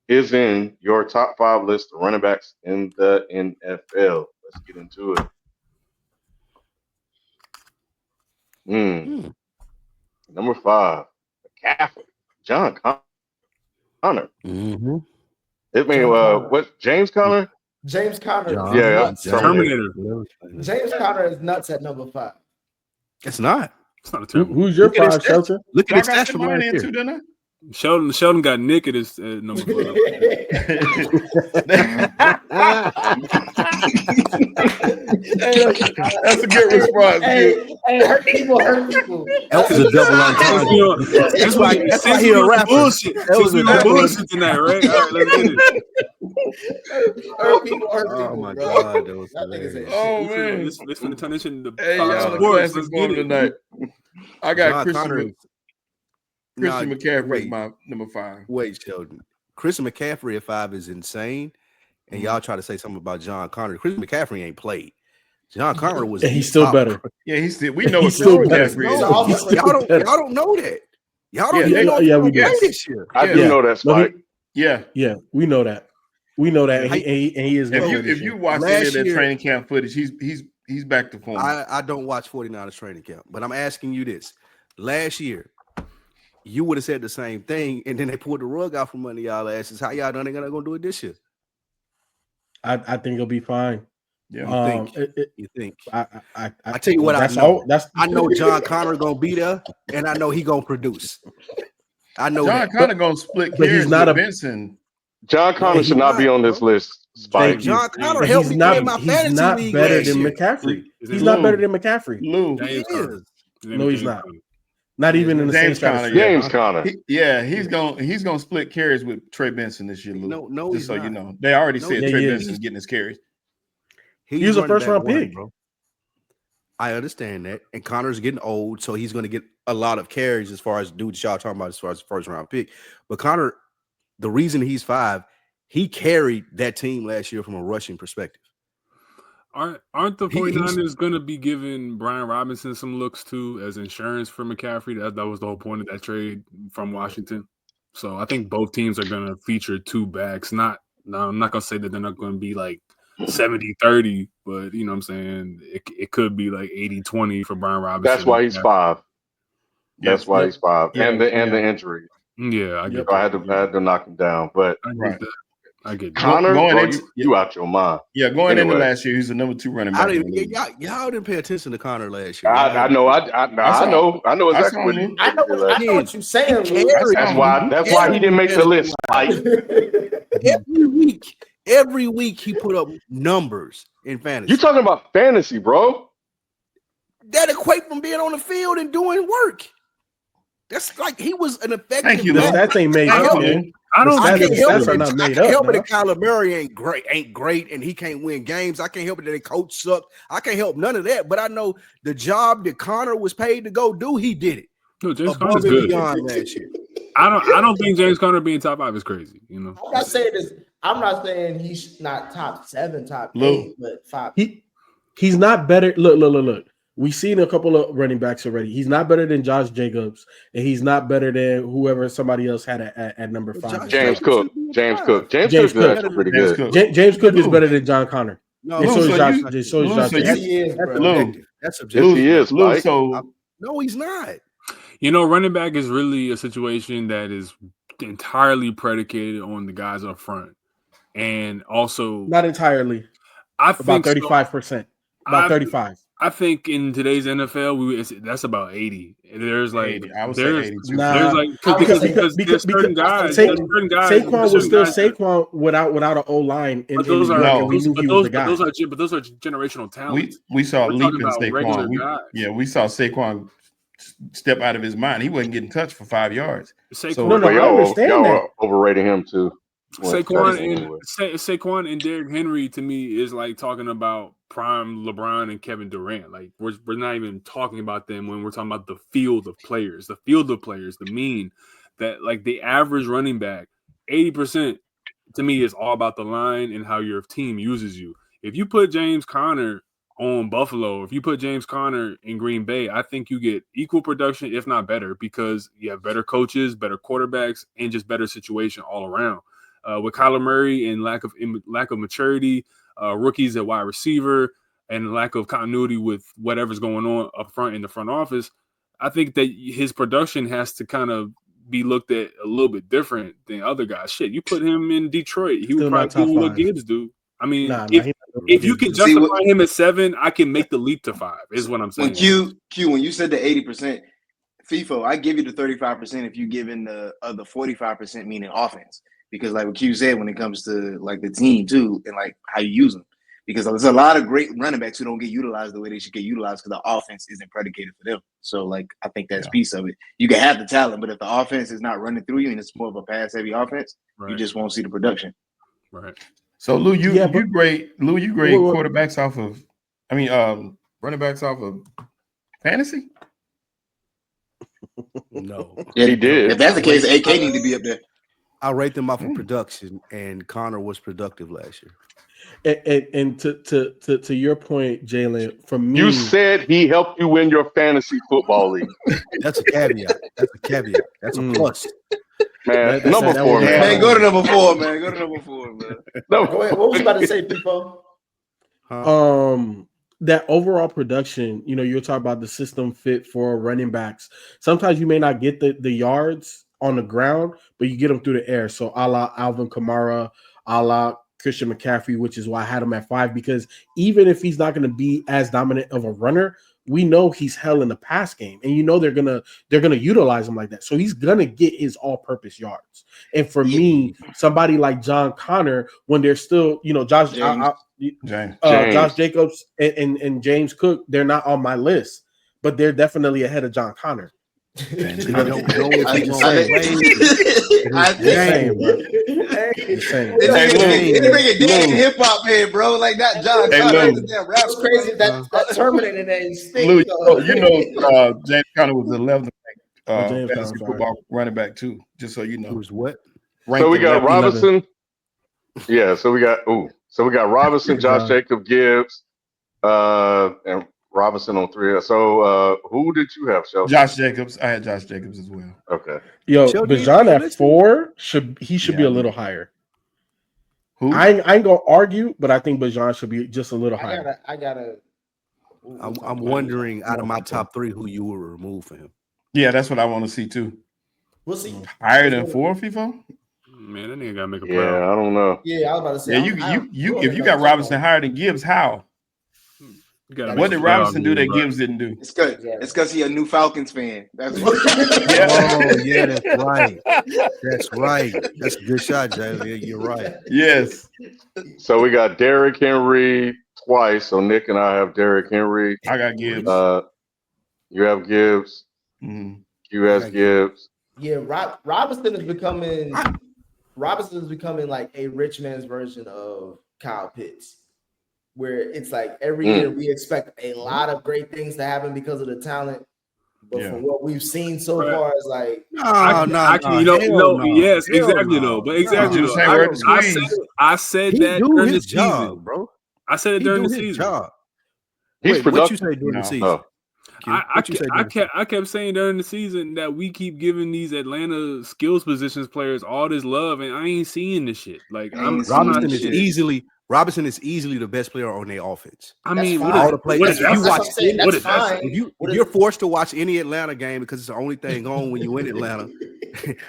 is in your top 5 list of running backs in the NFL? Let's get into it. Mm, Hmm. number 5, McCaffrey, John Connor. Mm-hmm. It mean John Connor. what? James Connor? James Conner is John. Yeah, nuts. Terminator. James Conner is nuts at number 5. It's not. It's not a terrible. Who's your Look at his 5, stats. Shelter? Look at Y'all his got stats from mine last in year. too, didn't I? Sheldon got naked as number 5. That's a good response. Hey, hurt people, hurt people. That was a double entendre. That's why he a rapper. Bullshit. That was Since we a on double bullshit tonight, right? All right, let's get it. Hurt people, hurt people. Oh my bro. God, that was That nigga said hilarious. Oh, Let's man. let's finna turn this into Hey, Fox y'all, the Sports. classic Let's get moment it. tonight. I got John Connor Christian Nah, McCaffrey wait. my number 5. Wait, Sheldon. Christian McCaffrey at 5 is insane. And y'all try to say something about John Connor. Christian McCaffrey ain't played. John Connor was And he's still top. better. Yeah, we know He's it's still Christian better. McCaffrey. No, He's still y'all better. don't know that. Y'all don't Yeah, even know yeah, we if do. he's gonna play this year. I do Yeah. know that, No, Spike. Yeah. Yeah, we know that. We know that. And he is. If gonna you play this if you year. watch Last any of that year- training camp footage, he's back to form. I don't watch 49ers training camp, but I'm asking you this. Last year, you would have said the same thing, and then they pulled the rug out from under y'all asses. How y'all done ain't gonna go do it this year? I think it'll be fine. Yeah. You think? I tell you what I that's know. all. That's I know John Connor gonna be there, and I know he gonna produce. I know John that. Connor gonna split but he's carries not with a- Benson. John Connor he's should not be not, on this bro. list, Spike. Thank you. John Connor But helped me win my he's fantasy not league better last than year. McCaffrey. His He's name not Lou. better than McCaffrey. Lou. James He Conner. is. His name No, is he's James not. Conner. Not even in the same James Conner, stratosphere. yeah. James Conner. He's gonna split carries with Trey Benson this year, Lou. No, Just he's so you not. know. They already No, said yeah, Trey he is. Benson's getting his carries. He's He was a running back first-round one, pick. bro. I understand that, and Connor's getting old, so he's going to get a lot of carries as far as dudes y'all talking about as far as first round pick. But Connor, the reason he's 5, he carried that team last year from a rushing perspective. Aren't the He's- 49ers going to be giving Brian Robinson some looks too as insurance for McCaffrey? That was the whole point of that trade from Washington. So I think both teams are going to feature 2 backs. I'm not going to say that they're not going to be like 70-30, but you know what I'm saying? It could be like 80-20 for Brian Robinson. That's why he's 5. That's why he's 5. Yeah, And the injury. Yeah, I get So I that. had to knock him down. But I get Right. that. I get that. Connor, Going bro, into- you out your mind. Yeah, going Anyway. into last year, he's the number 2 running I back. didn't, y'all didn't pay attention to Connor last year. I know. I know exactly what he I know what you're saying, Lou. That's why he didn't make the list. Like, Every week he put up numbers in fantasy. you talking about fantasy, bro? That equate from being on the field and doing work. That's like he was an effective. Thank you, The Lou. stats ain't made up, man. I don't The think stats- help stats it. are not I made can't help up, it that Kyler Murray ain't great, and he can't win games. I can't help it that the coach sucked. I can't help none of that. But I know the job that Connor was paid to go do, he did it. No, James Above Conner's and good. beyond last year. I don't think James Conner being top 5 is crazy. You know, I'm not saying this. I'm not saying he's not top 7, top Lou. 8, but 5. He's not better. Look. We've seen a couple of running backs already. He's not better than Josh Jacobs, and he's not better than whoever somebody else had at number 5. James Cook. James Cook is Cook. actually pretty James good. Cook. James Cook is better than John Connor. No, And so Lou, is so Josh. you- So is Lou, Josh. so you- Jacobs. He is, That's bro. Lou. objective. That's Yes, objective. he is, Lou, Mike. so No, he's not. you know, running back is really a situation that is entirely predicated on the guys up front, and also Not entirely. I About think 35%. About I- 35. I think in today's NFL, that's about 80. There's like 80. I would say there's 82. Nah. there's like I would because say- there's certain guys, Sa- there's certain guys, Saquon there's was certain still guys that- Saquon without an O line, But those are No. we knew he was the guy. but those are generational talents. we saw a We're leap talking in about regular Saquon. guys. We saw Saquon step out of his mind. He wasn't getting touched for 5 yards. Saquon, No, But I y'all understand that. are overrating him too. Saquon and Derrick Henry to me is like talking about prime LeBron and Kevin Durant. Like we're not even talking about them when we're talking about the field of players. The field of players, the mean that like the average running back, 80% to me is all about the line and how your team uses you. If you put James Conner on Buffalo, if you put James Conner in Green Bay, I think you get equal production, if not better, because you have better coaches, better quarterbacks, and just better situation all around. with Kyler Murray and lack of maturity, rookies at wide receiver, and lack of continuity with whatever's going on up front in the front office. I think that his production has to kind of be looked at a little bit different than other guys. Shit, you put him in Detroit, he would probably do what Gibbs do. I mean, if you can justify him at 7, I can make the leap to 5. Is what I'm saying. When you said the 80%, FIFO, I give you the 35% if you give in the other 45%, meaning offense. Because like what Q said, when it comes to like the team too, and like how you use them. Because there's a lot of great running backs who don't get utilized the way they should get utilized because the offense isn't predicated for them. So, like, I think that's piece of it. You can have the talent, but if the offense is not running through you and it's more of a pass-heavy offense, you just won't see the production. Right. So, Lou, you grade quarterbacks off of, running backs off of fantasy? No. Yeah, he did. If that's the case, AK need to be up there. I rate them off of production, and Connor was productive last year. And to your point, Jalen, for me, you said he helped you win your fantasy football league. That's a caveat. That's a plus. Man, number 4, man. Man, go to number 4, man. Wait, what was you about to say, people? That overall production, you're talking about the system fit for running backs. Sometimes you may not get the yards on the ground, but you get them through the air. So a la Alvin Kamara, a la Christian McCaffrey, which is why I had him at 5, because even if he's not going to be as dominant of a runner, we know he's hell in the pass game, and they're gonna utilize him like that. So he's gonna get his all-purpose yards. And for me, somebody like John Connor, when they're still, Josh Jacobs and James Cook, they're not on my list, but they're definitely ahead of John Connor. I think hip hop head, bro. Like that John Connor. That's crazy. That Terminator name stinks. James Conner was the 11th fantasy football running back too. Just so you know. Who's what? So we got Robinson. Yeah. So we got Robinson, Josh Jacobs, Gibbs, and Robinson on 3. So who did you have, Shelby? Josh Jacobs. I had Josh Jacobs as well. Okay. Bijan at 4 should be a little higher. Who? I ain't gonna argue, but I think Bijan should be just a little higher. I'm wondering out of my top 3 who you will remove for him. Yeah, that's what I want to see too. We'll see. Higher than 4, FIFO? Man, that nigga gotta make a Yeah, I don't know. Yeah, I was about to say. If you got Robinson higher than Gibbs, how? What did Robinson do that Gibbs didn't do? It's good. It's because he's a new Falcons fan. That's Oh, yeah, that's right. That's right. That's a good shot, Jalen. You're right. Yes. So we got Derrick Henry twice. So Nick and I have Derrick Henry. I got Gibbs. You have Gibbs. Mm-hmm. You has Gibbs. Yeah, Robinson is becoming like a rich man's version of Kyle Pitts, where it's like every year we expect a lot of great things to happen because of the talent. But from what we've seen so far, it's like yes, exactly though. But exactly though. I said that during the season, bro. I said it during the season. He's productive. What you say during the season? Oh. I kept saying during the season that we keep giving these Atlanta skills positions players all this love, and I ain't seeing this shit. Like Robinson is easily the best player on their offense. I mean, all the players. If you're forced to watch any Atlanta game because it's the only thing on when you in Atlanta.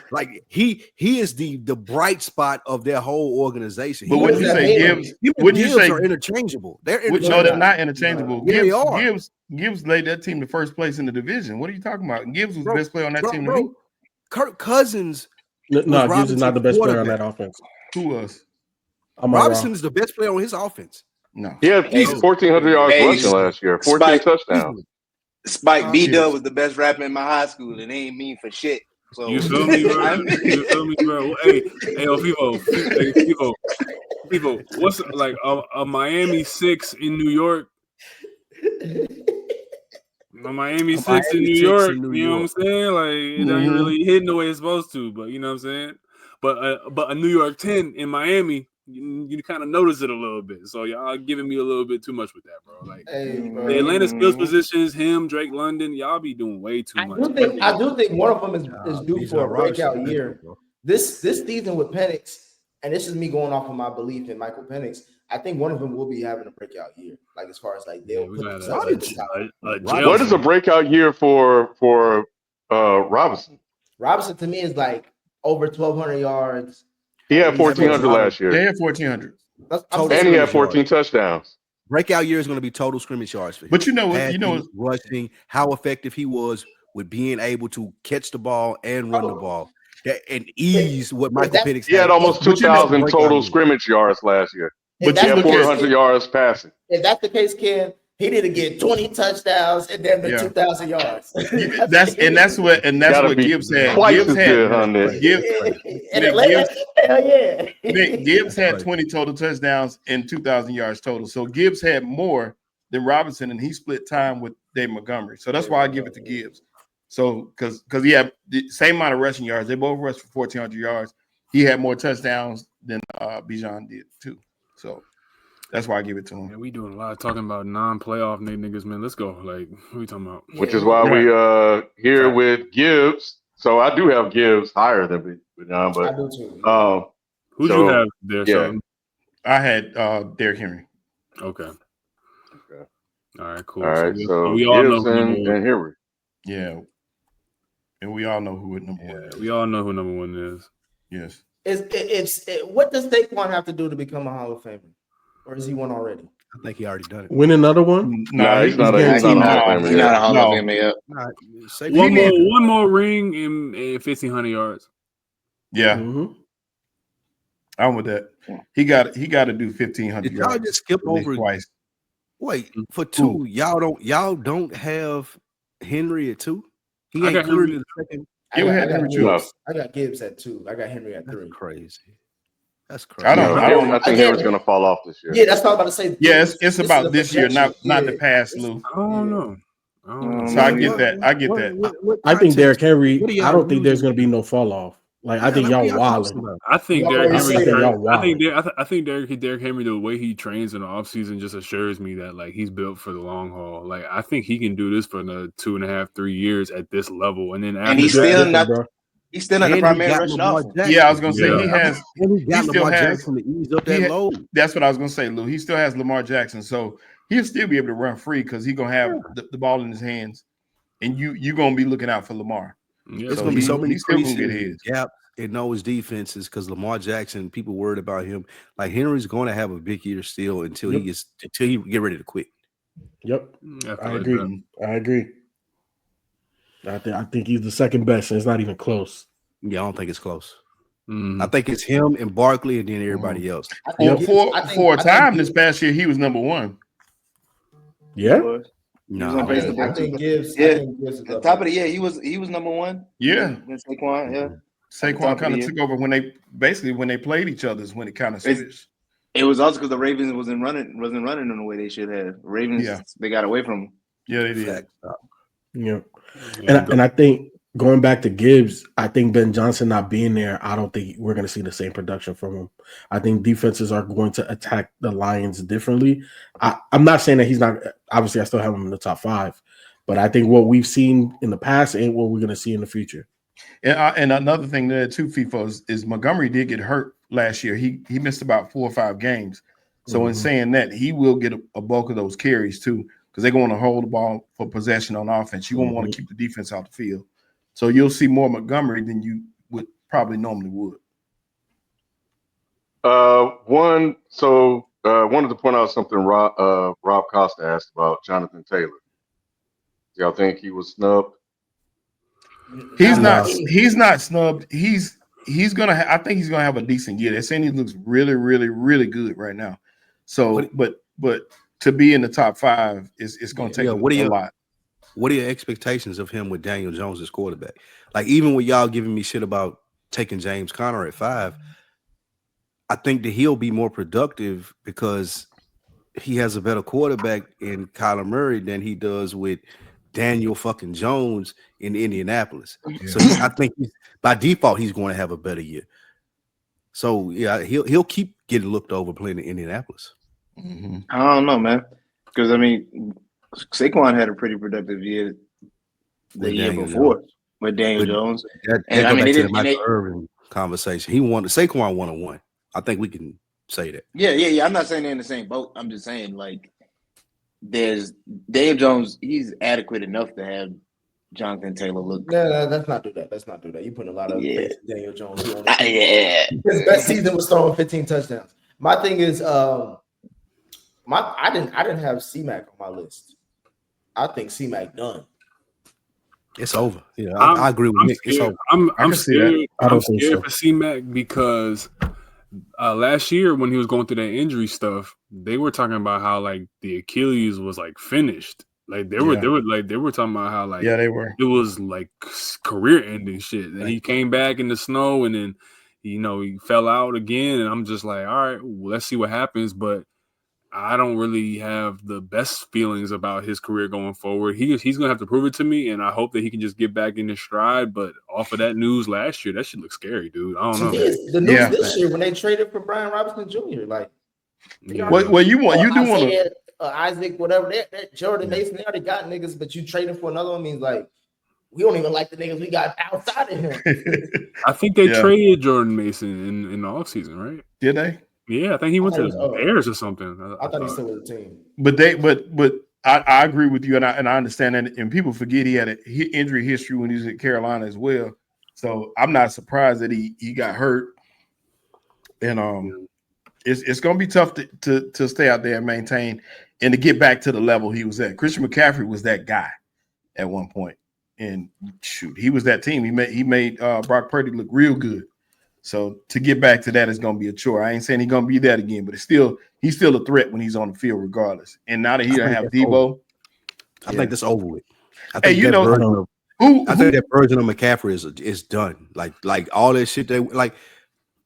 Like he is the bright spot of their whole organization. But wouldn't you say Gibbs? Wouldn't you say are interchangeable? They're interchangeable. No, they're not interchangeable. They are. Gibbs laid that team to first place in the division. What are you talking about? Gibbs was the best player on that team. Bro. Kirk Cousins. No, Gibbs is not the best player on that offense. Who was? Robinson is the best player on his offense. No. Yeah, he's 1,400 yards rushing last year. 14 touchdowns. Spike B-Dub was the best rapper in my high school, and they ain't mean for shit. So you feel me, bro? You feel me, bro? Hey, people, what's like a Miami 6 in New York? A Miami 6 in New York, you know what I'm saying? Like it ain't really hitting the way it's supposed to, but you know what I'm saying? But a New York 10 in Miami, you kind of notice it a little bit. So y'all giving me a little bit too much with that, bro. Like the Atlanta skills positions, him, Drake London, y'all be doing way too much. I do think one of them is due for a breakout year. This season with Penix, and this is me going off of my belief in Michael Penix, I think one of them will be having a breakout year. Like as far as like they'll put themselves at the top. What is a breakout year for Robinson? Robinson to me is like over 1,200 yards. He had 1,400 last year. They had 1,400. And he had 14 touchdowns. Breakout year is going to be total scrimmage yards for him. But you know what? Rushing, how effective he was with being able to catch the ball and run the ball. And ease what Michael Penix had. He had almost 2,000 total scrimmage yards last year. But he had 400 yards passing. If that's the case, Ken, he didn't get 20 touchdowns and then 2,000 yards. that's what Gibbs had. Twice as good on this. Gibbs had 20 total touchdowns and 2,000 yards total. So Gibbs had more than Robinson, and he split time with Dave Montgomery. So that's why I give it to Gibbs. So because he had the same amount of rushing yards, they both rushed for 1,400 yards. He had more touchdowns than Bijan did too. So that's why I give it to him. Yeah, we doing a lot of talking about non-playoff niggas, man. Let's go. Like, what are we talking about? Which is why we here with Gibbs. So I do have Gibbs higher than Bijan, but I do too. Who do you have there? Yeah. I had Derrick Henry. Okay. All right, cool. All right, so we all Gibbs know and Henry. Yeah. And we all know who number one is. We all know who number one is. Yes. What does Saquon have to do to become a Hall of Famer? Or is he one already? I think he already done it. Win another one? No, he's not a Hall of Famer. He's not a Hall of Famer yet. One more ring and 1,500 yards. Yeah. Mm-hmm. I'm with that. He got to do 1,500 Did y'all yards. just skip over twice? Wait, for two, y'all don't have Henry at 2? He ain't clearly the second. I got Gibbs at 2. I got Henry at 3. That's crazy. That's crazy. I think Henry's going to fall off this year. Yeah, that's what I was about to say. Yeah, it's about this year, not the past, Lou. I don't know. So I get that. I think Derrick Henry. I don't think there's going to be no fall off. Like I think y'all wilding. I think Derrick Henry. I think Derrick Henry, the way he trains in the offseason just assures me that like he's built for the long haul. Like I think he can do this for another 2.5, 3 years at this level, and then after and he's still not the primary rushing offense. Yeah, I was gonna say he has. He still has to ease up that load. That's what I was gonna say, Lou. He still has Lamar Jackson, so he'll still be able to run free because he's gonna have the ball in his hands, and you're gonna be looking out for Lamar. Yeah, it's gonna be so many gaps in those defenses because Lamar Jackson, people worried about him. Like Henry's going to have a big year still until he get ready to quit. Yep, I agree. I think he's the second best, and it's not even close. Yeah, I don't think it's close. I think it's him and Barkley, and then everybody else. For a time this past year, he was number one. Yeah. No, I think Gibbs. Yeah, at the top of the year, he was number one. Yeah, Saquon. Yeah, Saquon kind of took over when they played each other. Is when it kind of switched. It was also because the Ravens wasn't running in the way they should have. Ravens, they got away from him. Yeah, they did. Yeah, and I think going back to Gibbs, I think Ben Johnson not being there, I don't think we're going to see the same production from him. I think defenses are going to attack the Lions differently. I'm not saying that he's not. Obviously, I still have him in the top 5, but I think what we've seen in the past ain't what we're going to see in the future. And another thing there too, FIFO, is Montgomery did get hurt last year. He missed about 4 or 5 games. So in saying that, he will get a bulk of those carries too, because they're going to hold the ball for possession on offense. You won't want to keep the defense out the field. So you'll see more Montgomery than you would probably normally would. Wanted to point out something Rob Costa asked about Jonathan Taylor. Do y'all think he was snubbed? He's not snubbed. He's gonna. I think he's gonna have a decent year. They're saying he looks really, really, really good right now. So, but to be in the top 5 is going to take a lot. What are your expectations of him with Daniel Jones as quarterback? Like, even with y'all giving me shit about taking James Conner at 5, I think that he'll be more productive because he has a better quarterback in Kyler Murray than he does with Daniel fucking Jones in Indianapolis. Yeah. So I think by default he's going to have a better year. So yeah, he'll keep getting looked over playing in Indianapolis. Mm-hmm. I don't know, man, because I mean, Saquon had a pretty productive year the year before with Daniel Jones. And I mean, the Michael Irvin conversation. Saquon 101. I think we can say that. Yeah. I'm not saying they're in the same boat. I'm just saying like there's Dave Jones. He's adequate enough to have Jonathan Taylor look. No, let's not do that. Let's not do that. You putting a lot of faith in Daniel Jones. Yeah. His best season was throwing 15 touchdowns. My thing is, I didn't have C-Mac on my list. I think C-Mac done. It's over. Yeah, I agree with Nick. It's over. I'm scared. I'm think scared so. for C-Mac because last year when he was going through that injury stuff, they were talking about how like the Achilles was like finished. Like they were talking about how like they were. It was like career ending shit. And he came back in the snow and then he fell out again. And I'm just like, all right, well, let's see what happens. But I don't really have the best feelings about his career going forward. He's gonna have to prove it to me, and I hope that he can just get back in his stride. But off of that news last year, that shit looks scary, dude. I don't know. The news this year when they traded for Brian Robinson Jr. Like, Well, you do want to. Isaac, whatever. That Jordan Mason, they already got niggas, but you trading for another one means like we don't even like the niggas we got outside of him. I think they traded Jordan Mason in the offseason, right? Did they? Yeah, I think he went to the Bears or something. I thought he still was a team. But I agree with you, and I understand that. And people forget he had an injury history when he was at Carolina as well. So I'm not surprised that he got hurt. And it's going to be tough to stay out there and maintain and to get back to the level he was at. Christian McCaffrey was that guy at one point, and shoot, he was that team. He made Brock Purdy look real good. So to get back to that is going to be a chore. I ain't saying he's going to be that again, but he's still a threat when he's on the field regardless. And now that he don't have Debo, I think that's over with. I think think that version of McCaffrey is done. Like all that shit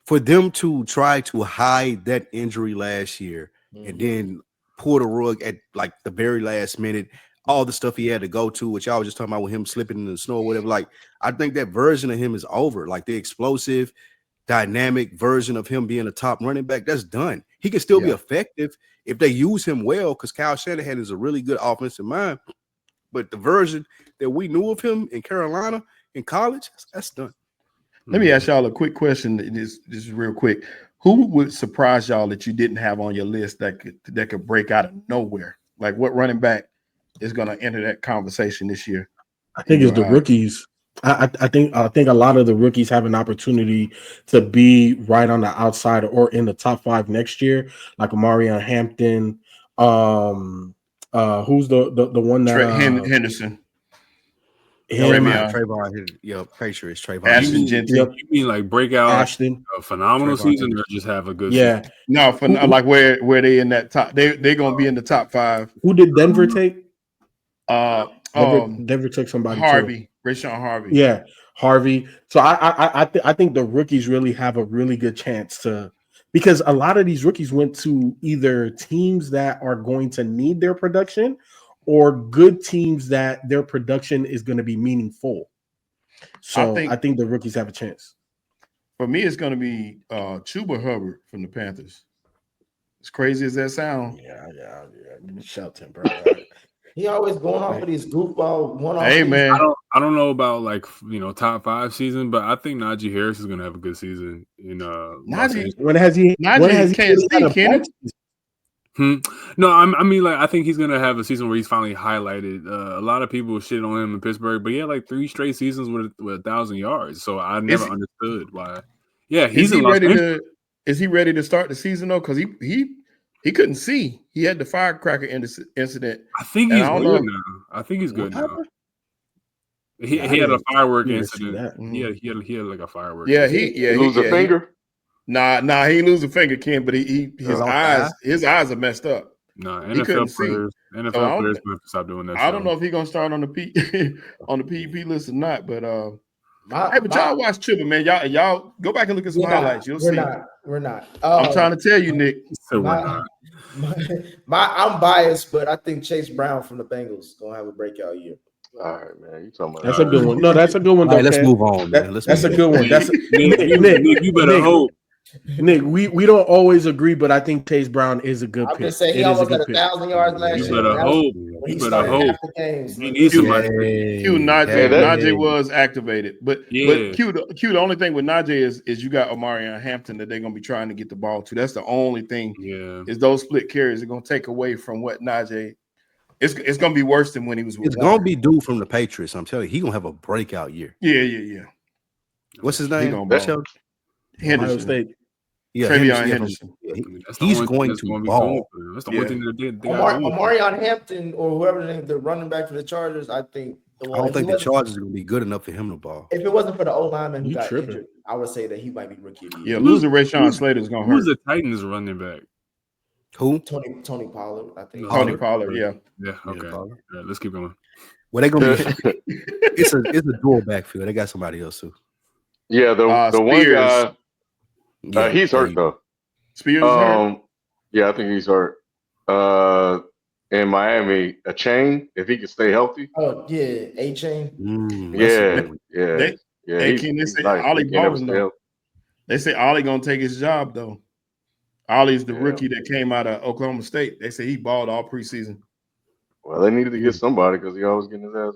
for them to try to hide that injury last year and then pull the rug at like the very last minute, all the stuff he had to go to, which y'all was just talking about with him slipping in the snow or whatever. Like, I think that version of him is over. Like the explosive, dynamic version of him being a top running back, that's done. He can still be effective if they use him well, because Kyle Shanahan is a really good offensive mind. But the version that we knew of him in Carolina in college, that's done. Let me ask y'all a quick question. This is real quick. Who would surprise y'all that you didn't have on your list that could break out of nowhere? Like what running back is going to enter that conversation this year? I think it's the rookies. I think a lot of the rookies have an opportunity to be right on the outside or in the top 5 next year, like Amarion Hampton. Who's the one that Henderson? Trayvon, Patriots, Trayvon. Ashton Genty. You mean like breakout Ashton, a phenomenal season, or just have a good season? No, like where they in that top? They're gonna be in the top 5. Who did Denver take? Denver took somebody. Harvey, Rashawn Harvey. Yeah, Harvey. So I think the rookies really have a really good chance to, because a lot of these rookies went to either teams that are going to need their production or good teams that their production is going to be meaningful. So I think the rookies have a chance. For me, it's going to be Chuba Hubbard from the Panthers. As crazy as that sounds. Yeah. Shout him, bro. He always going off of these goofball one-off. Hey, man. I don't know about like top 5 season, but I think Najee Harris is going to have a good season in Najee. When has he can't see, Kenny? No, I mean, like, I think he's gonna have a season where he's finally highlighted. A lot of people shit on him in Pittsburgh, but he had like 3 straight seasons with 1,000 yards. So I never understood why. Yeah, is he ready to start the season though? Because he couldn't see. He had the firecracker incident. I think he's good now. I think he's good now. He had a firework incident. He had like a firework. Yeah, he lose a finger. Nah, he didn't lose a finger, Ken, but his eyes are messed up. No, NFL players have to stop doing that. I don't know if he's gonna start on the PEP list or not, but y'all watch Chuba, man. Y'all go back and look at some highlights. You'll see. We're not. I'm trying to tell you, Nick. I'm biased, but I think Chase Brown from the Bengals gonna have a breakout year. All right, man. You talking about that's a good one. No, that's a good one. All right, let's move on, man. That's a good one. That's Nick, you better hope. Nick, we don't always agree, but I think Chase Brown is a good I'm pick. just saying he It is a almost had good pick. 1,000 yards last You year. better That was hope. when You he better started hope. half the games. He needs somebody. Q Najee, that- Najee was activated, but Yeah. Q the only thing with Najee is you got Omarion Hampton that they're gonna be trying to get the ball to. That's the only thing. Yeah. Is those split carries are gonna take away from what Najee. It's gonna be worse than when he was with It's Warner. gonna be dude from the Patriots. I'm telling you, he gonna have a breakout year. Yeah. What's his He name? gonna ball. Sheldon? Ohio Henderson. State. Yeah, Travion Henderson. Henderson. Yeah, I he- mean, that's the he's only thing going that's to gonna be ball. going for them. That's the only Yeah. thing that they got going for them. Omarion Hampton or whoever the running back for the Chargers, I think. I don't think the Chargers are gonna be good enough for him to ball. If it wasn't for the O lineman who You got tripping. injured, I would say that he might be rookie of the Yeah, year. losing Rashawn Slater is gonna Who's hurt. the Titans running back? Who? Tony Pollard, I think. Tony Pollard, yeah. Yeah. Okay. All Pollard. right, let's keep going. Well, they gonna be. it's a dual backfield. They got somebody else too. Yeah, the one Spears. guy, Yeah, he's hurt though. Spears is hurt. Yeah, I think he's hurt. In Miami, a chain if he can stay healthy. Oh yeah, A Chain. Yeah. Hey, he's Ken, they say nice. Ollie He can't ever balling, stay though. healthy. They say Ollie gonna take his job though. Ollie's the Yeah. rookie that came out of Oklahoma State. They say he balled all preseason. Well, they needed to get somebody because he always getting his ass.